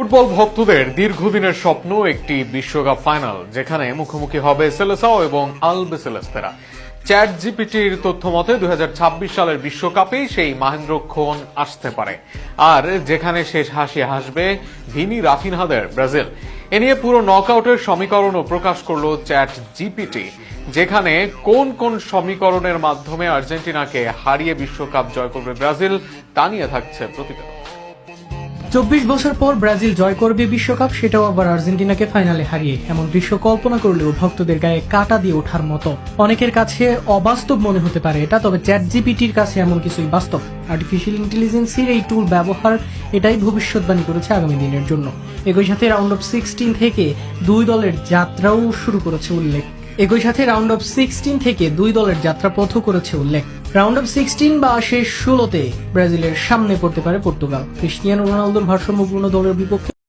Football ভক্তদের দীর্ঘদিনের স্বপ্ন একটি বিশ্বকাপ ফাইনাল, যেখানে মুখোমুখি হবে সেলেসাও এবং আলবিসেলেস্তেরা। চ্যাট জিপিটির তথ্য মতে 2026 সালের বিশ্বকাপেই সেই মাহেন্দ্রক্ষণ আসতে পারে, আর যেখানে শেষ হাসি হাসবে ভিনি রাফিনহাদের ব্রাজিল। এ নিয়ে পুরো নকআউটের সমীকরণও প্রকাশ করলো চ্যাট জিপিটি, যেখানে কোন কোন সমীকরণের মাধ্যমে আর্জেন্টিনাকে হারিয়ে বিশ্বকাপ জয় করবে ব্রাজিল তা নিয়ে থাকছে প্রতিবেদন। 24 বছর পর ব্রাজিল জয় করবে বিশ্বকাপ, সেটাও আবার আর্জেন্টিনাকে ফাইনালে হারিয়ে। এমন দৃশ্য কল্পনা করলেও ভক্তদের গায়ে কাঁটা দিয়ে ওঠার মতো। অনেকের কাছে অবাস্তব মনে হতে পারে এটা, তবে চ্যাট জিপিটির কাছে এমন কিছুই বাস্তব। আর্টিফিশিয়াল ইন্টেলিজেন্সের এই টুল ব্যবহার এটাই ভবিষ্যৎবাণী করেছে আগামী দিনের জন্য। একই সাথে রাউন্ড অফ 16 থেকে দুই দলের যাত্রাও শুরু করেছে উল্লেখ। যাত্রাপথও করেছে উল্লেখ। রাউন্ড অফ 16 বা শেষ 16তে ব্রাজিলের সামনে পড়তে পারে পর্তুগাল। ক্রিস্টিয়ানো রোনালদোর ভারসাম্যপূর্ণ দলের বিপক্ষে